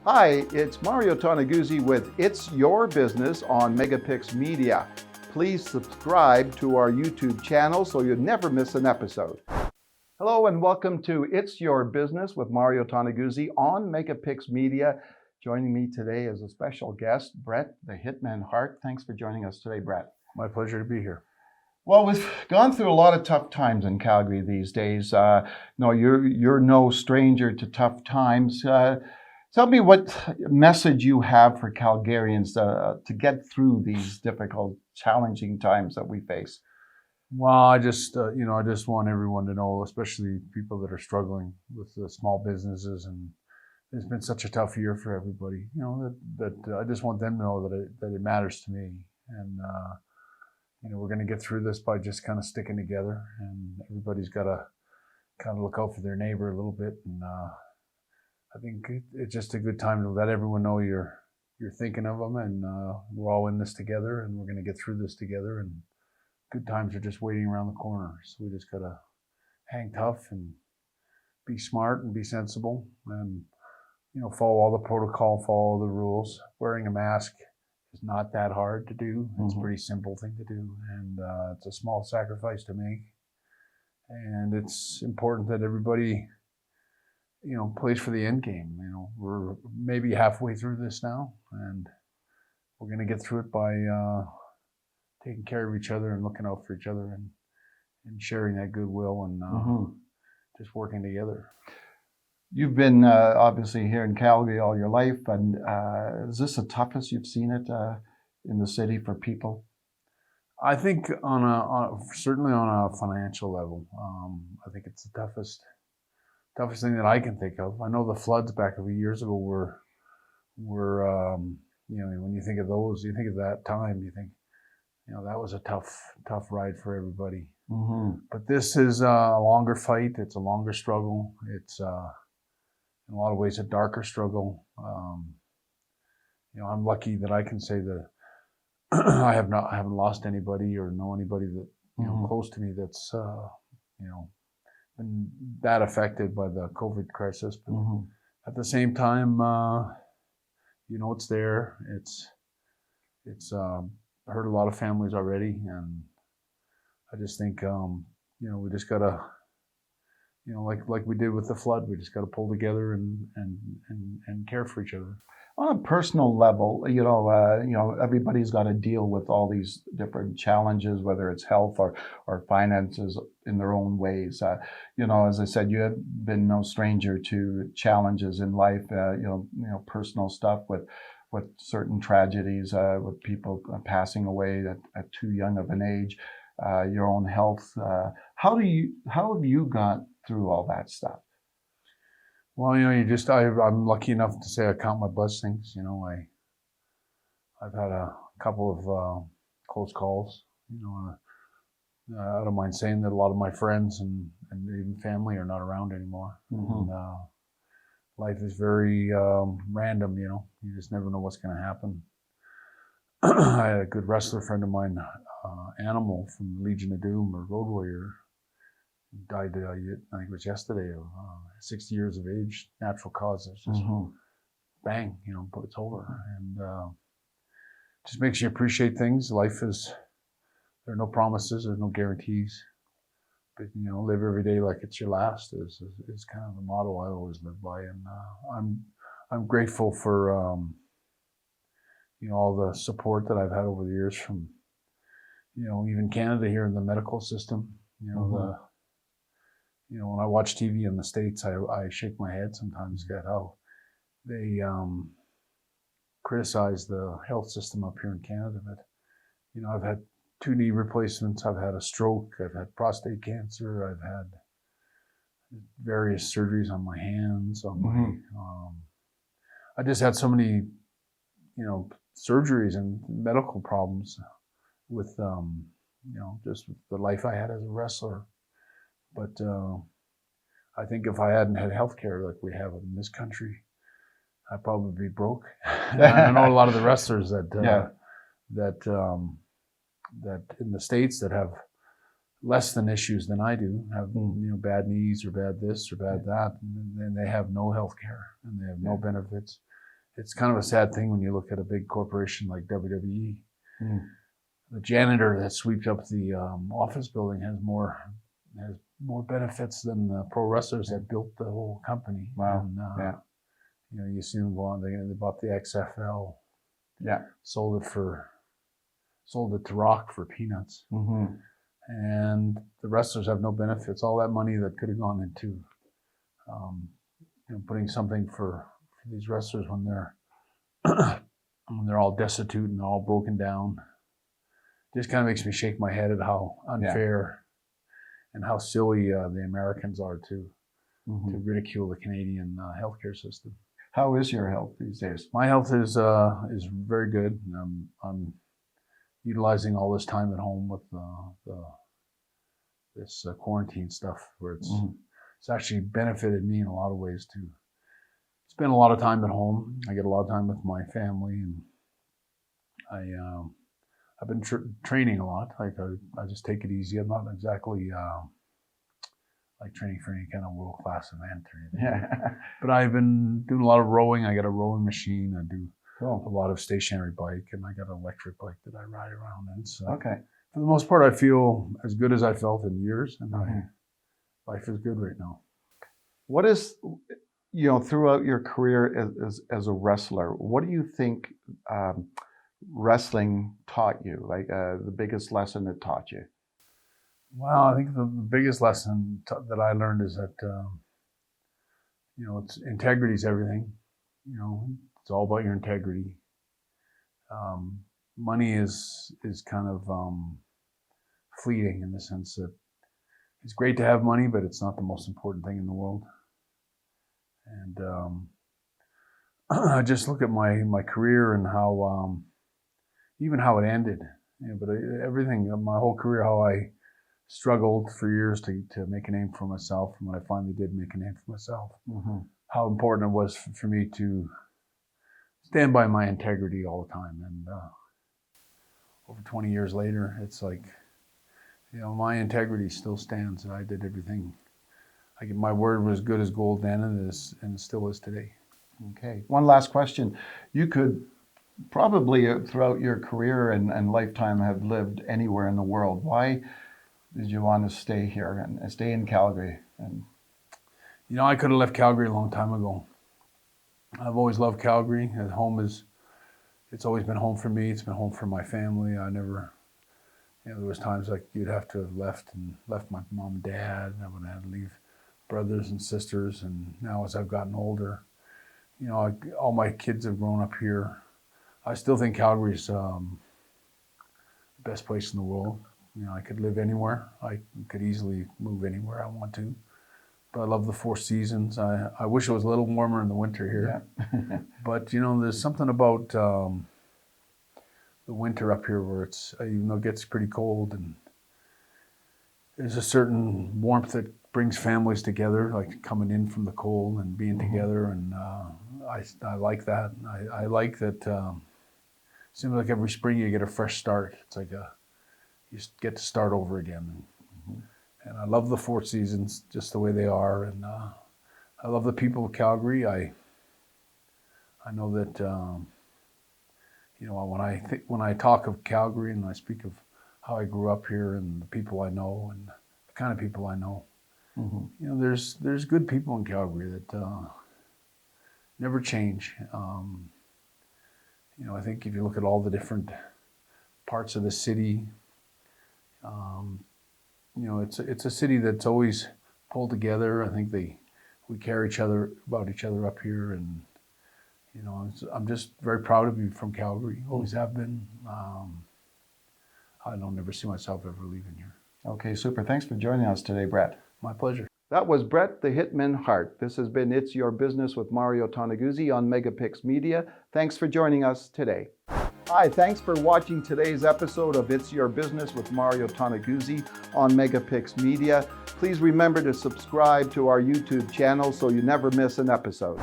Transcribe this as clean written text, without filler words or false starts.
Hi, it's Mario Toneguzzi with It's Your Business on MegaPixx Media. Please subscribe to our YouTube channel so you never miss an episode. Hello and welcome to It's Your Business with Mario Toneguzzi on MegaPixx Media. Joining me today is a special guest, Bret the Hitman Hart. Thanks for joining us today, Bret. My pleasure to be here. Well, we've gone through a lot of tough times in Calgary these days. You're no stranger to tough times. Tell me what message you have for Calgarians to get through these difficult, challenging times that we face. Well, I just want everyone to know, especially people that are struggling with the small businesses, and it's been such a tough year for everybody. That I just want them to know that it matters to me, and we're going to get through this by just kind of sticking together, and everybody's got to kind of look out for their neighbor a little bit, and I think it's just a good time to let everyone know you're thinking of them, and we're all in this together, and we're going to get through this together, and good times are just waiting around the corner. So we just got to hang tough and be smart and be sensible, and follow all the protocol, follow all the rules. Wearing a mask is not that hard to do. It's a pretty simple thing to do, and it's a small sacrifice to make, and it's important that everybody plays for the end game. We're maybe halfway through this now, and we're going to get through it by taking care of each other and looking out for each other, and sharing that goodwill, and just working together. You've been obviously here in Calgary all your life, and is this the toughest you've seen it in the city for people? I think certainly on a financial level, I think it's the toughest thing that I can think of. I know the floods back a few years ago were when you think of those, you think of that time, you think, that was a tough ride for everybody. But this is a longer fight. It's a longer struggle. It's in a lot of ways a darker struggle. I'm lucky that I can say that I haven't lost anybody or know anybody that close to me that's been that affected by the COVID crisis. But at the same time, it's there. It's hurt a lot of families already, and I just think we just gotta like we did with the flood, we just gotta pull together and care for each other. On a personal level, everybody's got to deal with all these different challenges, whether it's health or finances in their own ways. As I said, you have been no stranger to challenges in life, personal stuff with certain tragedies, with people passing away at too young of an age, your own health. How have you got through all that stuff? Well, I'm lucky enough to say I count my blessings. I've had a couple of close calls. I don't mind saying that a lot of my friends and even family are not around anymore. And life is very random. You just never know what's going to happen. I had a good wrestler friend of mine, Animal from Legion of Doom or Road Warrior. Died, I think it was yesterday, 60 years of age, natural causes. Just bang, it's over. And just makes you appreciate things. Life there are no promises, there's no guarantees. But, live every day like it's your last is kind of the motto I always live by. And I'm grateful for, all the support that I've had over the years from, even Canada here in the medical system. When I watch TV in the States, I shake my head sometimes at how they criticize the health system up here in Canada. But, I've had 2 knee replacements, I've had a stroke, I've had prostate cancer, I've had various surgeries on my hands, I just had so many, surgeries and medical problems with, just with the life I had as a wrestler. But I think if I hadn't had healthcare like we have in this country, I'd probably be broke. I know a lot of the wrestlers that in the States that have less than issues than I do, have bad knees or bad this or bad that, and they have no healthcare and they have no benefits. it's kind of a sad thing when you look at a big corporation like WWE. Mm. The janitor that sweeps up the office building has more benefits than the pro wrestlers that built the whole company. Wow. And, Yeah. you know, you see them go on. They bought the XFL. Yeah. Sold it to Rock for peanuts. Mm-hmm. And the wrestlers have no benefits. All that money that could have gone into, you know, putting something for these wrestlers when they're when they're all destitute and all broken down, just kind of makes me shake my head at how unfair and how silly the Americans are to ridicule the Canadian healthcare system. How is your health these days? My health is very good. I'm utilizing all this time at home with this quarantine stuff, where it's actually benefited me in a lot of ways to spend a lot of time at home. I get a lot of time with my family, and I've been training a lot. Like I just take it easy. I'm not exactly like training for any kind of world-class event or anything. Yeah. But I've been doing a lot of rowing. I got a rowing machine. I do Cool. a lot of stationary bike, and I got an electric bike that I ride around in. So Okay. for the most part, I feel as good as I felt in years, and life is good right now. What is, you know, throughout your career as a wrestler, what do you think wrestling taught you? Like the biggest lesson it taught you? Well, I think the biggest lesson that I learned is that, you know, integrity is everything. You know, it's all about your integrity. Money is kind of fleeting in the sense that it's great to have money, but it's not the most important thing in the world. And I just look at my career and how, even how it ended. You know, but everything, my whole career, how I struggled for years to make a name for myself, and when I finally did make a name for myself, how important it was for me to stand by my integrity all the time. And over 20 years later, it's like, you know, my integrity still stands. I did everything. My word was good as gold then, and it still is today. Okay. One last question. You could probably throughout your career and lifetime have lived anywhere in the world. Why did you want to stay here and stay in Calgary? And you know, I could have left Calgary a long time ago. I've always loved Calgary. It's always been home for me. It's been home for my family. I never, you know, there was times like you'd have to have left my mom and dad, and I would have to leave brothers and sisters. And now as I've gotten older, you know, all my kids have grown up here. I still think Calgary's the best place in the world. You know, I could live anywhere. I could easily move anywhere I want to. But I love the 4 seasons. I wish it was a little warmer in the winter here. yeah. But, you know, there's something about the winter up here where it's, even though it gets pretty cold, and there's a certain warmth that brings families together, like coming in from the cold and being together. And I like that. I like that it seems like every spring you get a fresh start. It's like you get to start over again. And I love the 4 seasons just the way they are. And I love the people of Calgary. I know that, you know, when I talk of Calgary and I speak of how I grew up here and the people I know and the kind of people I know, you know, there's good people in Calgary that never change. You know, I think if you look at all the different parts of the city, you know, it's a city that's always pulled together. I think we care about each other up here, and you know, I'm just very proud to be from Calgary. Always have been. I don't ever see myself ever leaving here. Okay, super. Thanks for joining us today, Bret. My pleasure. That was Bret the Hitman Hart. This has been It's Your Business with Mario Toneguzzi on MegaPixx Media. Thanks for joining us today. Hi, thanks for watching today's episode of It's Your Business with Mario Toneguzzi on MegaPixx Media. Please remember to subscribe to our YouTube channel so you never miss an episode.